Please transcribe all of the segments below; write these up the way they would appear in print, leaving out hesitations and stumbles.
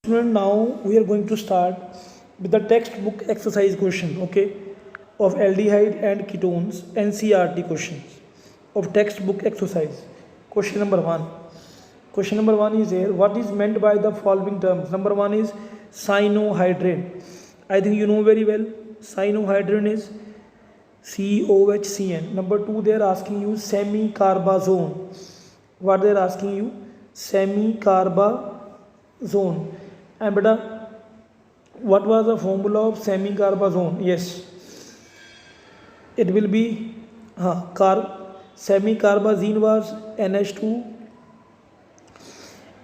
Student, now we are going to start with the textbook exercise question, okay, of aldehyde and ketones NCRT questions of textbook exercise. Question number one. Question number one is here. What is meant by the following terms? Number one is cyanohydrin. I think you know very well. Cyanohydrin is COHCN. Number two, they are asking you semicarbazone. What they are asking you? Semicarbazone. And beta, what was the formula of semicarbazone? Yes, it will be semicarbazine was NH2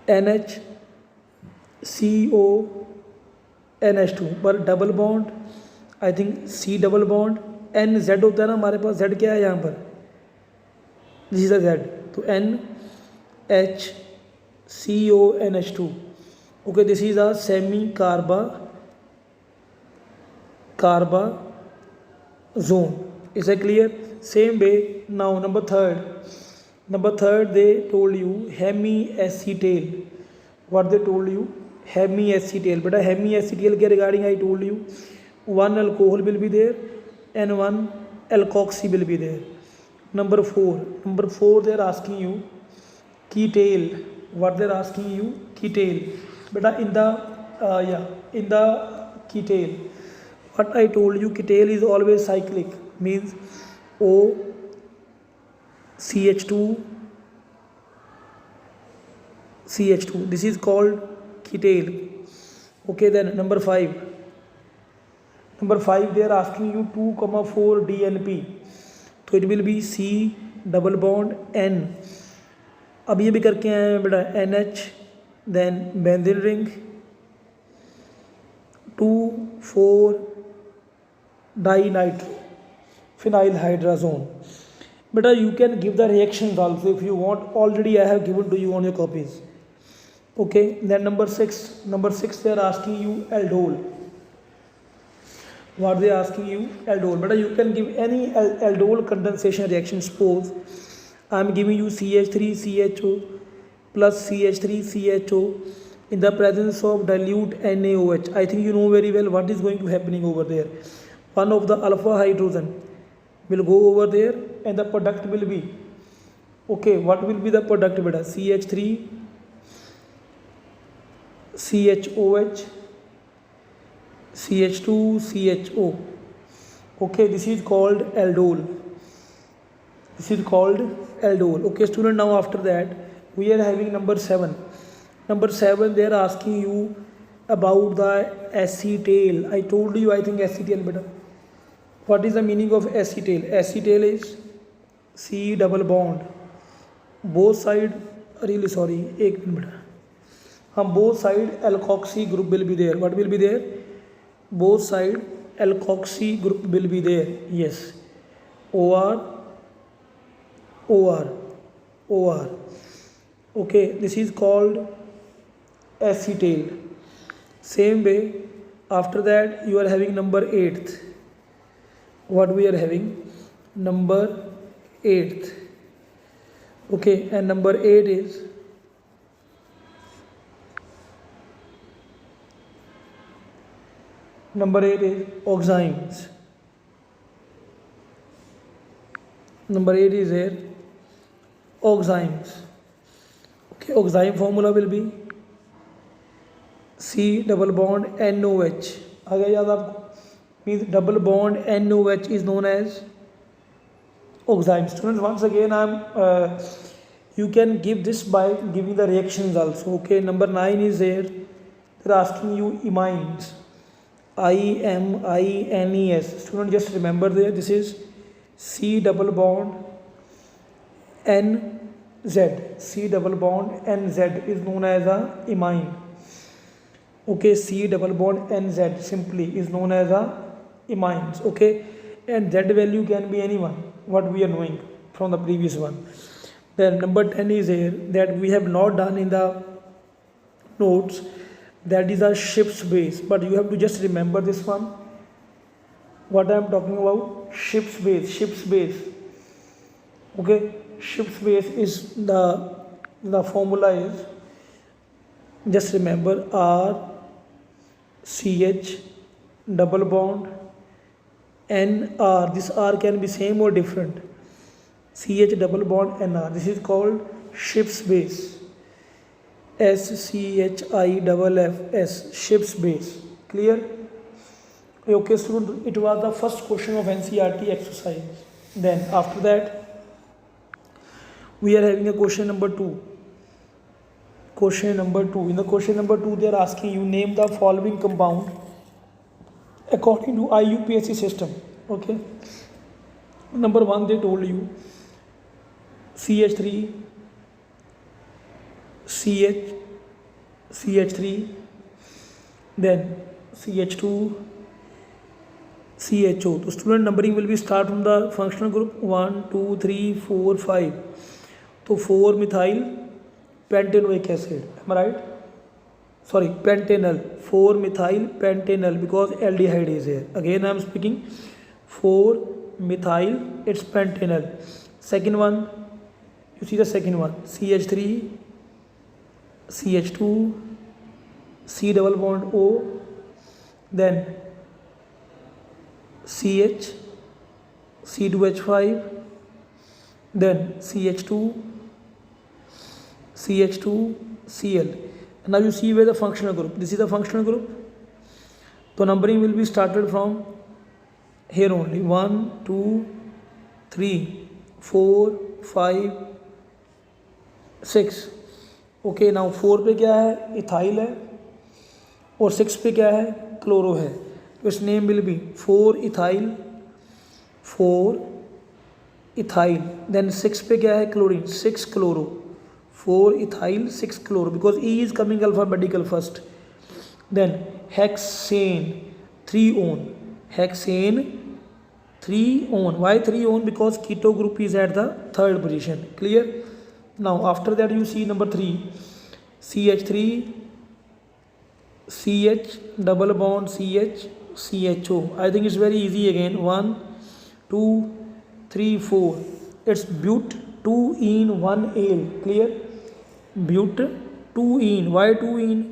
NHCO NH2 पर double bond I think C double bond N Z होता है ना हमारे पास Z क्या है यहाँ पर this is Z तो NHCO NH2 okay this is a semi carbazone is that clear same way now number third they told you hemiacetal what they told you hemiacetal but hemiacetal के regarding I told you one alcohol will be there and one alkoxy will be there. Number four they are asking you ketal what they are asking you ketal beta in the ketal what I told you ketal is always cyclic means O CH2 this is called ketal okay then number 5 they are asking you 2,4 DNP so it will be C double bond N अब ये भी करके आए हैं बेटा NH then benzene ring 2,4 dinitro phenylhydrazone beta you can give the reactions also if you want already I have given to you on your copies okay then number 6 they are asking you aldol what they are asking you aldol beta you can give any aldol condensation reaction suppose I am giving you CH3CHO plus CH3CHO in the presence of dilute NaOH I think you know very well what is going to happening over there one of the alpha hydrogen will go over there and the product will be okay what will be the product beta CH3 CHOH CH2 CHO okay this is called aldol okay student now after that we are having number 7 they are asking you about the acetal I told you I think acetal beta what is the meaning of acetal is C double bond both side really sorry एक minute बेटा हाँ both side alkoxy group will be there what will be there both side alkoxy group will be there yes OR okay this is called acetal same way after that you are having number 8th what we are having number 8th okay and number 8 is oximes number 8 is here oximes okay oxime formula will be C double bond NOH आ गया याद आपको means double bond NOH is known as oxime students once again you can give this by giving the reactions also okay number 9 is there they're asking you imines IMINES student just remember there this is C double bond NZ C double bond NZ is known as a imine okay C double bond NZ simply is known as a imines okay and Z value can be anyone what we are knowing from the previous one then number 10 is here that we have not done in the notes that is a Schiff's base but you have to just remember this one what I am talking about Schiff's base okay Schiff's base is the formula is just remember R CH double bond NR. This R can be same or different. CH double bond NR. This is called Schiff's base. SCHIFF, Schiff's base. Clear? Okay, student, it was the first question of NCERT exercise. Then after that, we are having a question number 2. Question number 2. In the question number 2, they are asking you name the following compound according to IUPAC system. Okay. Number 1, they told you CH3, CH3, then CH2, CHO. So student numbering will be start from the functional group 1, 2, 3, 4, 5. So 4 methyl pentanoic acid. Am I right? Sorry, pentanal. 4 methyl pentanal because aldehyde is here. Again I am speaking 4 methyl, it's pentanal. Second one, you see the second one, CH3, CH2, C double bond O, then CH, C2H5, then CH2, Cl. Now you see where the functional group. This is the functional group. So numbering will be started from here only. 1, 2, 3, 4, 5, 6. Okay now 4 पे क्या है, ethyl है, और 6 पे क्या है, chloro है. तो इस name will be 4 ethyl, then 6 पे क्या है, chlorine, 6 chloro, 4 ethyl 6 chloro because E is coming alphabetical first. Then hexane 3 on, hexane 3 on. Why 3 on? Because keto group is at the third position. Clear? Now after that you see number 3, CH3, CH double bond CH, CHO. I think it's very easy again. 1, 2, 3, 4. It's but 2 in 1 ale. Clear? But 2 in. Why 2 in?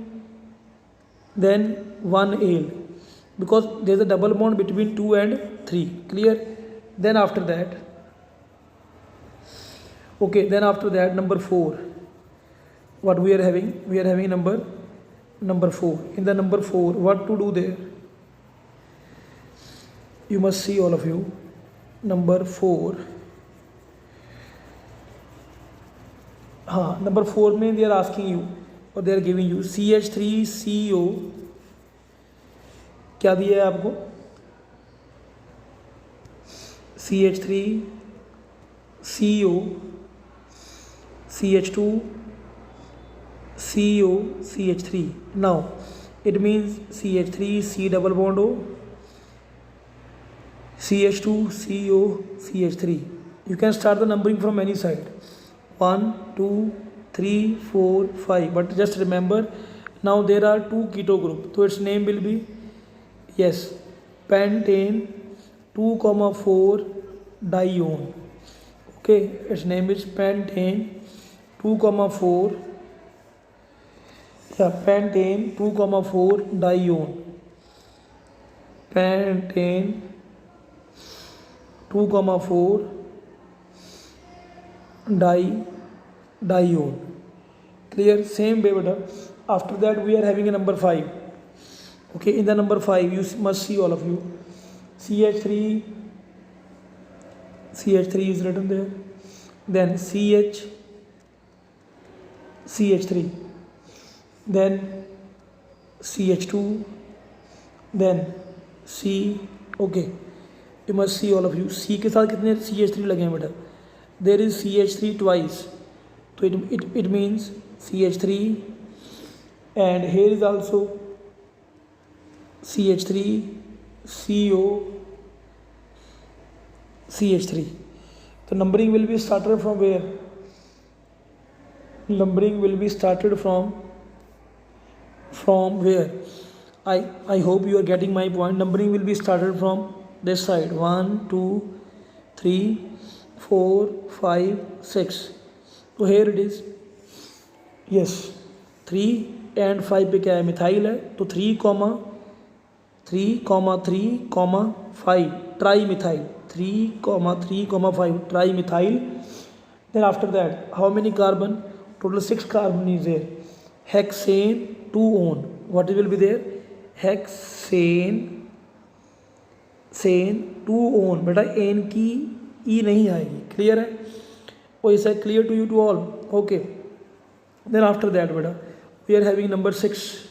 Then 1 ale. Because there's a double bond between 2 and 3. Clear? Then after that, okay, then after that number 4, what we are having, number 4. In the number 4, what to do there? You must see, all of you, number 4. Number 4 में they are asking you or they are giving you CH3CO. क्या दिया है आपको? CH3CO, CH2, CO, CH3. Now it means CH3 C double bond O, CH2 CO, CH3. You can start the numbering from any side. 1, 2, 3, 4, 5. But just remember, now there are 2 keto group. So its name will be, yes, pentane 2,4 dione. Okay, its name is pentane 2,4. Yeah, pentane 2,4 dione. Pentane 2,4 dione. Clear? Same way, beta. After that we are having a number 5. Okay, in the number 5 you must see, all of you, CH3 is written there, then CH3, then CH2, then C. Okay, you must see, all of you, C के साथ कितने CH3 लगे हैं बेटा? There is CH3 twice, so it means CH3, and here is also CH3, CO, CH3. So numbering will be started from where? Numbering will be started from where? I hope you are getting my point. Numbering will be started from this side. 1, 2, 3, 4, 5, 6. So here it is. Yes, 3 and 5 पे क्या है? Methyl है, तो 3, 3,3,5 trimethyl, 3,3,5 trimethyl. Then after that, how many carbon? Total 6 carbon is there. Hexane 2-on. What will be there? Hexane 2-on. बेटा N की ई नहीं आएगी. Clear है? और इस clear to you to all. Okay. Then after that, beta, we are having number 6.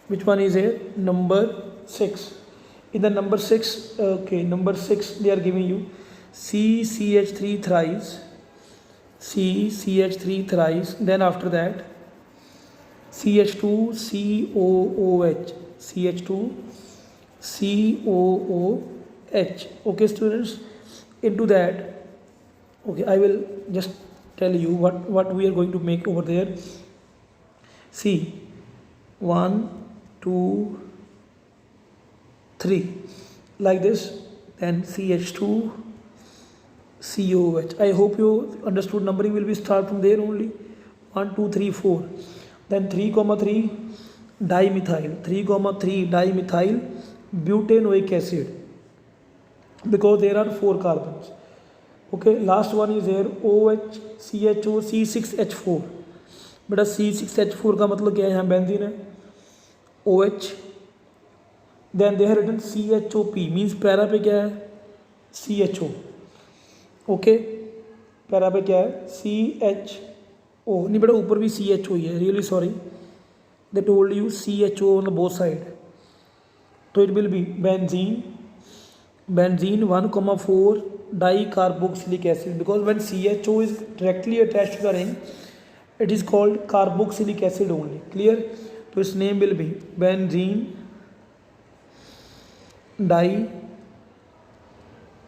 Which one is here? Number 6. In the number 6, okay, number 6, they are giving you CCH3 thrice, CCH3 thrice. Then after that, CH2 COOH, CH2 COOH. Okay, students. Into that, okay, I will just tell you what we are going to make over there. See, 1 2 3 like this. Then CH2 COH. I hope you understood. Numbering will be start from there only. 1 2 3 4. Then 3,3 dimethyl, 3,3 dimethyl butanoic acid, because there are 4 carbons. Okay, last one is here OH CHO C6H4. बेटा C6H4 का मतलब क्या है? यहाँ benzene है. OH. Then they have written CHOP, means para पे क्या है? CHO. ओके, पैरा पे क्या है? CHO. नहीं बेटा, ऊपर भी CHO ही है. Really sorry, they told you CHO on both side. तो it will be benzene 1,4 dicarboxylic acid, because when CHO is directly attached to the ring, it is called carboxylic acid only. Clear? So its name will be benzene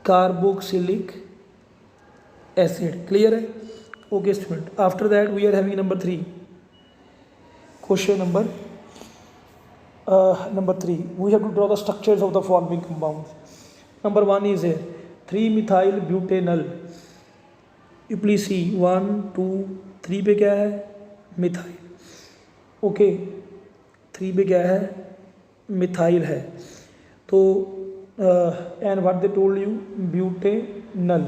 dicarboxylic acid. Clear है? Okay student. After that we are having number 3. Question number 3. We have to draw the structures of the following compounds. Number 1 is here 3-methyl butanol. You please see 1 2 3 पे क्या है? Methyl. Okay, 3 पे क्या है? Methyl है. तो and what they told you? Butanal.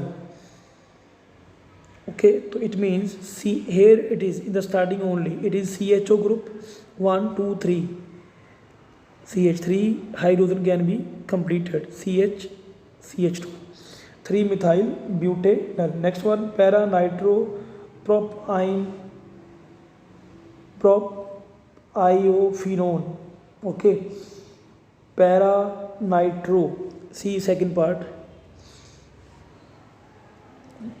Okay, तो it means see here it is in the starting only it is CHO group 1 2 3. CH3 hydrogen can be completed. CH2 3-methyl butanol. Next one, para nitro propiophenone. Okay, para nitro. See second part.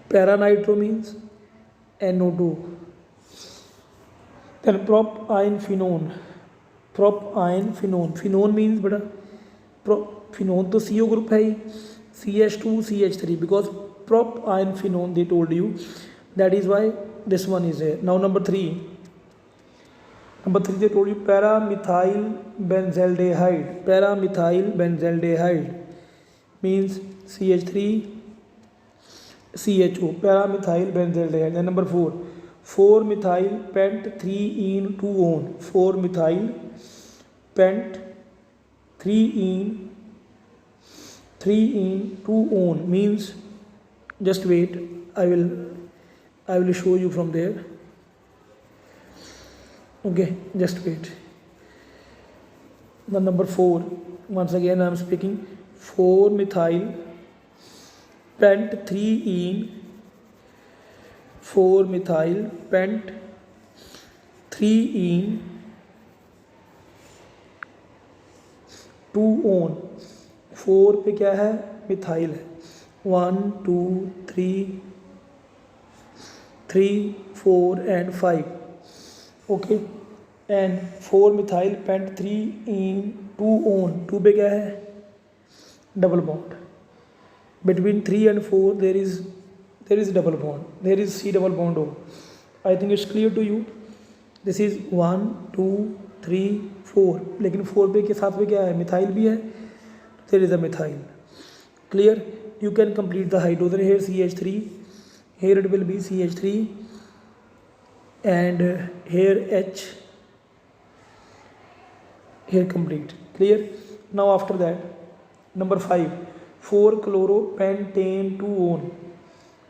Para nitro means NO2. Then propionephenone. Phenone means beta phenone तो CO group है ही. CH2 CH3, because propionephenone they told you, that is why this one is there. Now number 3 they told you paramethyl benzaldehyde means CH3 CHO, paramethyl benzaldehyde. Then number 4-methyl pent 3-ene 2-on, 4-methyl pent 3-ene 2-on means, just wait, I will show you from there. Okay, just wait. The number 4, once again I am speaking, 4-methyl pent 3-ene 4-methyl pent 3-ene 2-on. 4 पे क्या है? Methyl है. 1 2 3 4 and 5. Okay, and 4-methyl pent 3-ene 2-on. 2 पे क्या है? Double bond. Between 3 and 4 there is double bond. There is C double bond O. I think it's clear to you. This is 1 2 3 4. लेकिन 4 पे के साथ में क्या है? मिथाइल भी है. There is a methyl. Clear? You can complete the hydrogen here. CH3. Here it will be CH3 and here H. Here complete. Clear? Now after that, number 5, 4-chloropentane-2-one.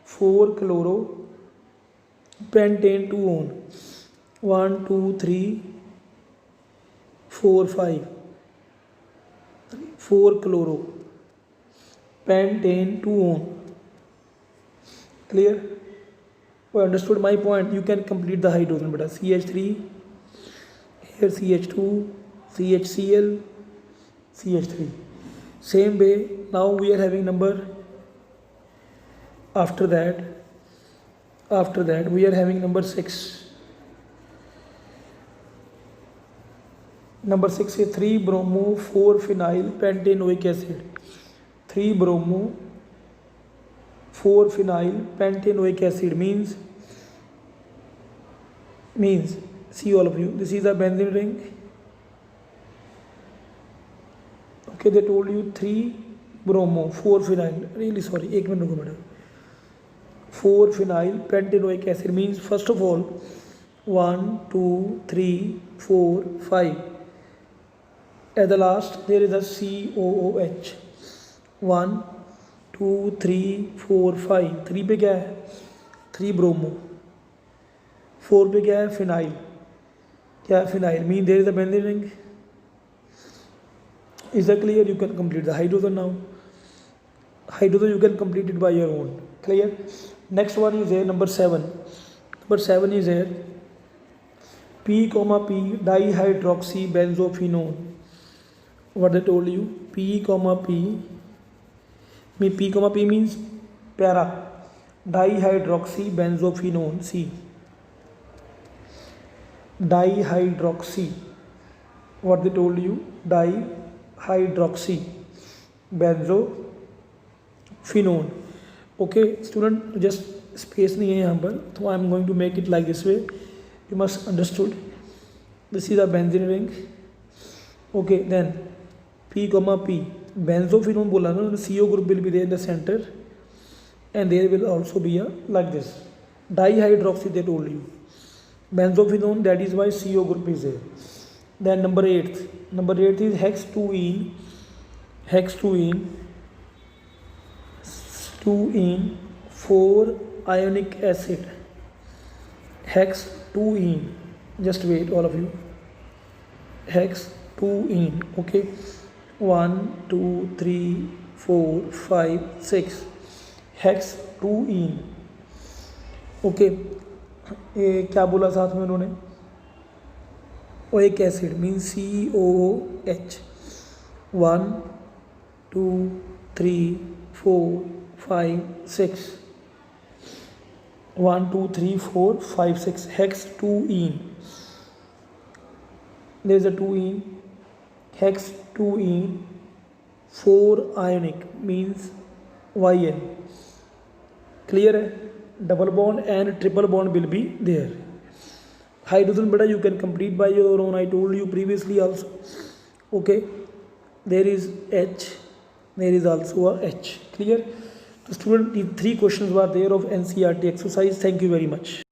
4-chloropentane-2-one. 1 2 3 4 5. 4-chloropentane-2-one. Clear? Oh, understood my point? You can complete the hydrogen beta. CH3, here CH2, CHCl, CH3. Same way, now we are having number, after that we are having number 6. Number 6 is 3-bromo 4-phenyl pentanoic acid. 3-bromo 4-phenyl pentanoic acid means see all of you, this is a benzene ring. Okay, they told you 3-bromo 4-phenyl, really sorry, 1 minute रुको madam. 4-phenyl pentanoic acid means first of all 1 2 3 4 5. At the last there is a COOH. 1 2 3 4 5. 3 पे क्या है? 3-bromo. 4 पे क्या है? Phenyl. क्या है? Phenyl. Mean there is a benzene ring. Is that clear? You can complete the hydrogen now. Hydrogen you can complete it by your own. Clear? Next one is here, number 7. Number 7 is here, P, P dihydroxybenzophenone. What they told you? P, P means para. Dihydroxybenzophenone. C. Dihydroxy. What they told you? Dihydroxybenzophenone. Okay, student, just space नहीं है यहाँ पर, तो I am going to make it like this way. You must understood. This is a benzene ring. Okay, then P, benzophenone बोला ना, CO group will be there in the center, and there will also be a like this. Dihydroxy they told you. Benzophenone, that is why CO group is there. Then number 8 is hex-2-ene. 4 ionic acid. Hex-2-ene. Just wait, all of you. Hex-2-ene. Okay. 1 2 3 4 5 6. Hex-2-ene. Okay. ये क्या बोला साथ में उन्होंने? Oic acid means COOH. 1 2 3 4 5 6. 1 2 3 4 5 6. Hex-2-ene. There is a 2-ene. Hex-2-ene. 4 ionic means YN. Clear है? Double bond and triple bond will be there. Hydrogen beta you can complete by your own. I told you previously also. Okay, there is H, there is also a H. Clear? So student, these 3 questions were there of NCERT exercise. Thank you very much.